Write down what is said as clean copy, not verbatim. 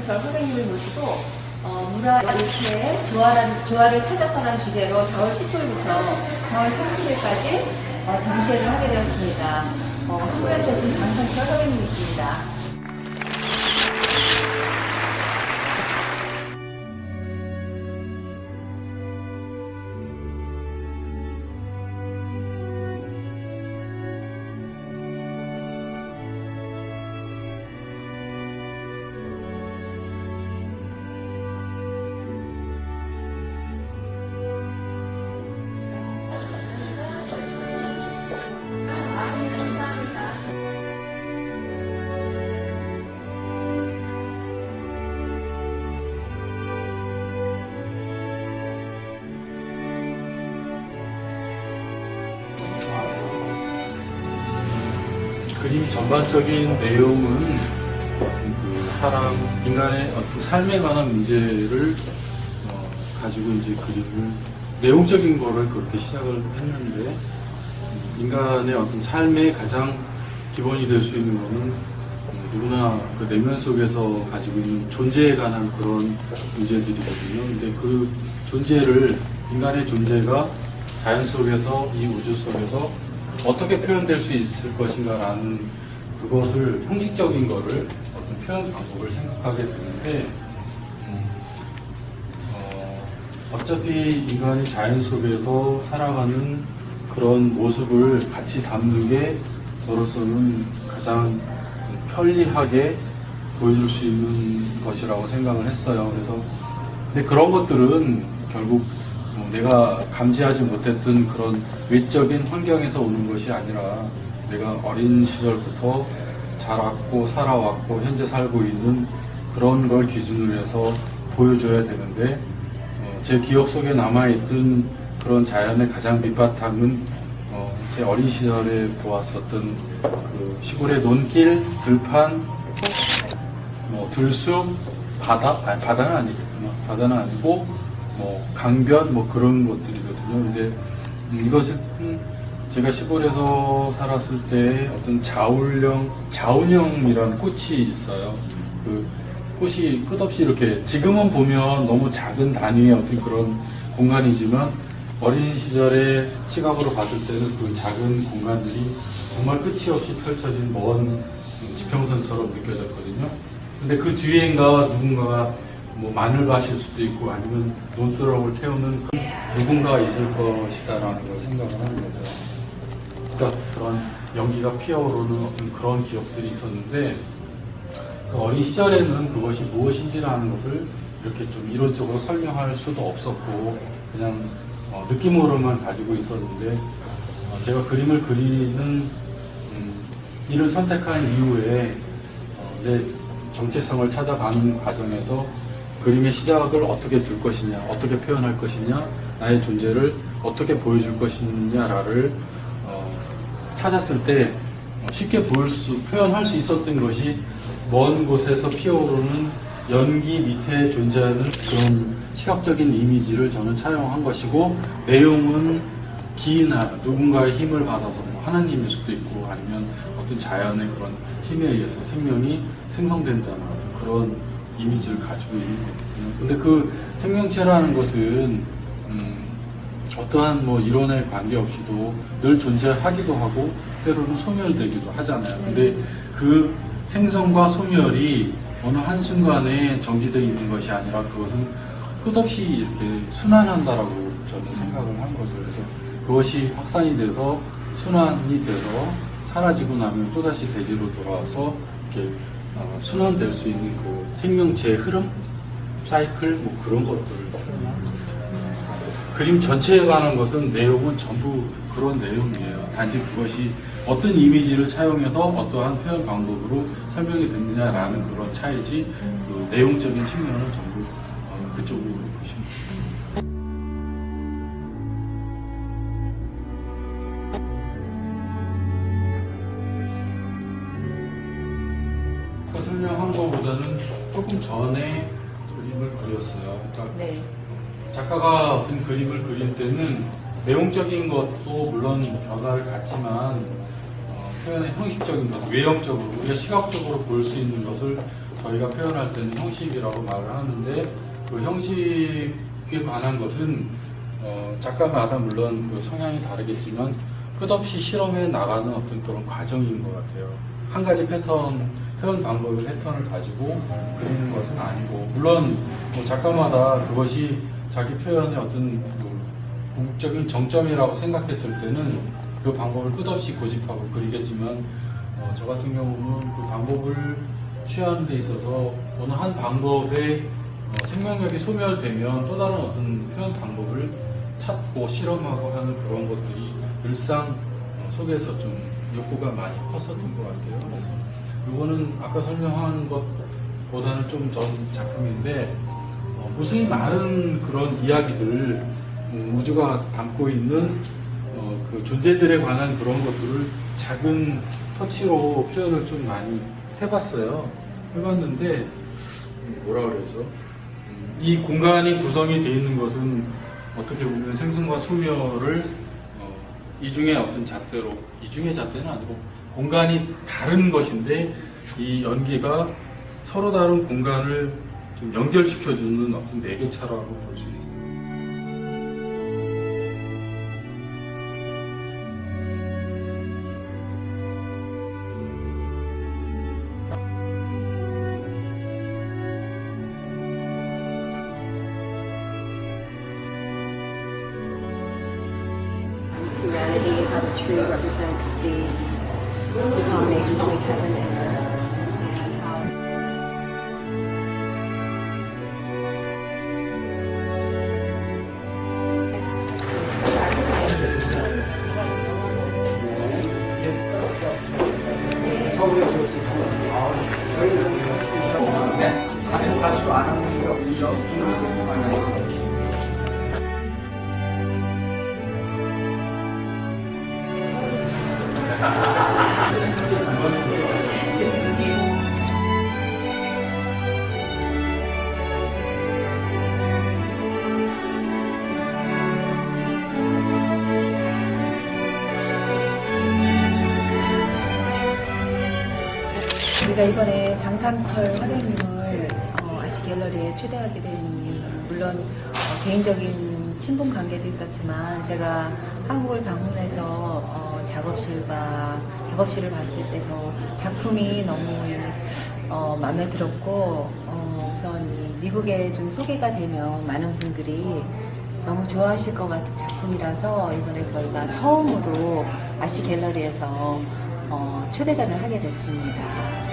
장성철 선생님을 모시고 문화일체의 조화를 찾아서라는 주제로 4월 10일부터 4월 30일까지 전시회를 하게 되었습니다. 한국에서 오신 장성철 선생님이십니다. 그림 전반적인 내용은 인간의 어떤 삶에 관한 문제를 가지고 이제 그림을 내용적인 거를 그렇게 시작을 했는데, 인간의 어떤 삶의 가장 기본이 될 수 있는 거는 누구나 그 내면 속에서 가지고 있는 존재에 관한 그런 문제들이거든요. 근데 그 존재를, 인간의 존재가 자연 속에서, 이 우주 속에서 어떻게 표현될 수 있을 것인가라는 그것을, 형식적인 거를, 어떤 표현 방법을 생각하게 되는데, 어차피 인간이 자연 속에서 살아가는 그런 모습을 같이 담는 게 저로서는 가장 편리하게 보여줄 수 있는 것이라고 생각을 했어요. 그래서 근데 그런 것들은 결국 내가 감지하지 못했던 그런 외적인 환경에서 오는 것이 아니라, 내가 어린 시절부터 자랐고 살아왔고 현재 살고 있는 그런 걸 기준으로 해서 보여줘야 되는데, 제 기억 속에 남아있던 그런 자연의 가장 밑바탕은 제 어린 시절에 보았었던 그 시골의 논길, 들판, 들숲, 바다는 아니고 강변 그런 것들이거든요. 근데 이것은 제가 시골에서 살았을 때 어떤 자운형이라는 꽃이 있어요. 그 꽃이 끝없이 이렇게, 지금은 보면 너무 작은 단위의 어떤 그런 공간이지만, 어린 시절의 시각으로 봤을 때는 그 작은 공간들이 정말 끝이 없이 펼쳐진 먼 지평선처럼 느껴졌거든요. 근데 그 뒤에인가 누군가가 마늘밭일 수도 있고, 아니면 논두렁을 태우는 누군가가 있을 것이다라는 걸 생각을 하는 거죠. 그러니까 그런 연기가 피어오르는 어떤 그런 기억들이 있었는데, 그 어린 시절에는 그것이 무엇인지라는 것을 이렇게 좀 이론적으로 설명할 수도 없었고, 그냥 느낌으로만 가지고 있었는데, 제가 그림을 그리는 일을 선택한 이후에 내 정체성을 찾아가는 과정에서 그림의 시작을 어떻게 둘 것이냐, 어떻게 표현할 것이냐, 나의 존재를 어떻게 보여줄 것이냐를 찾았을 때 쉽게 표현할 수 있었던 것이, 먼 곳에서 피어오르는 연기 밑에 존재하는 그런 시각적인 이미지를 저는 차용한 것이고, 내용은 누군가의 힘을 받아서 하나님일 수도 있고, 아니면 어떤 자연의 그런 힘에 의해서 생명이 생성된다는 그런 이미지를 가지고 있는 거거든요. 근데 그 생명체라는 것은 어떠한 이론에 관계없이도 늘 존재하기도 하고, 때로는 소멸되기도 하잖아요. 근데 그 생성과 소멸이 어느 한순간에 정지되어 있는 것이 아니라, 그것은 끝없이 이렇게 순환한다라고 저는 생각을 한 거죠. 그래서 그것이 확산이 돼서 순환이 돼서 사라지고 나면 또다시 대지로 돌아와서 이렇게 순환될 수 있는 그 생명체의 흐름, 사이클, 그런 것들을 표현하는 거죠. 그림 전체에 관한 것은, 내용은 전부 그런 내용이에요. 단지 그것이 어떤 이미지를 차용해서 어떠한 표현 방법으로 설명이 됐느냐라는 그런 차이지, 그 내용적인 측면은 전부 그쪽으로 보시면 됩니다. 아까 설명한 것보다는 조금 전에 그림을 그렸어요. 그러니까 네. 작가가 어떤 그림을 그릴 때는 내용적인 것도 물론 변화를 갖지만, 표현의 형식적인 것, 외형적으로, 우리가 시각적으로 볼 수 있는 것을 저희가 표현할 때는 형식이라고 말을 하는데 그 형식에 관한 것은 작가마다 물론 그 성향이 다르겠지만 끝없이 실험해 나가는 어떤 그런 과정인 것 같아요. 한 가지 표현 방법의 패턴을 가지고 그리는 것은 아니고, 물론 뭐 작가마다 그것이 자기 표현의 어떤 그 궁극적인 정점이라고 생각했을 때는 그 방법을 끝없이 고집하고 그리겠지만, 저 같은 경우는 그 방법을 취하는 데 있어서 어느 한 방법의 생명력이 소멸되면 또 다른 어떤 표현 방법을 찾고 실험하고 하는 그런 것들이 일상 속에서 좀 욕구가 많이 컸었던 것 같아요. 그래서 이거는 아까 설명한 것보다는 좀 전 작품인데, 무수히 많은 그런 이야기들, 우주가 담고 있는 그 존재들에 관한 그런 것들을 작은 터치로 표현을 좀 많이 해봤어요. 해봤는데 뭐라 그래서 이 공간이 구성이 되어 있는 것은 어떻게 보면 생선과 소멸을 이중의 어떤 잣대로, 이중의 잣대는 아니고 공간이 다른 것인데 이 연기가 서로 다른 공간을 좀 연결시켜주는 어떤 매개차라고 볼 수 있습니다. Humanity, how the tree represents the combination between heaven and earth, and how 우리가 이번에 장상철 화백님을 아시갤러리에 초대하게 된 이유는 물론 개인적인 친분 관계도 있었지만, 제가 한국을 방문해서 작업실을 봤을 때 저 작품이 너무 마음에 들었고, 우선 이 미국에 좀 소개가 되면 많은 분들이 너무 좋아하실 것 같은 작품이라서 이번에 저희가 처음으로 아시갤러리에서 초대전을 하게 됐습니다.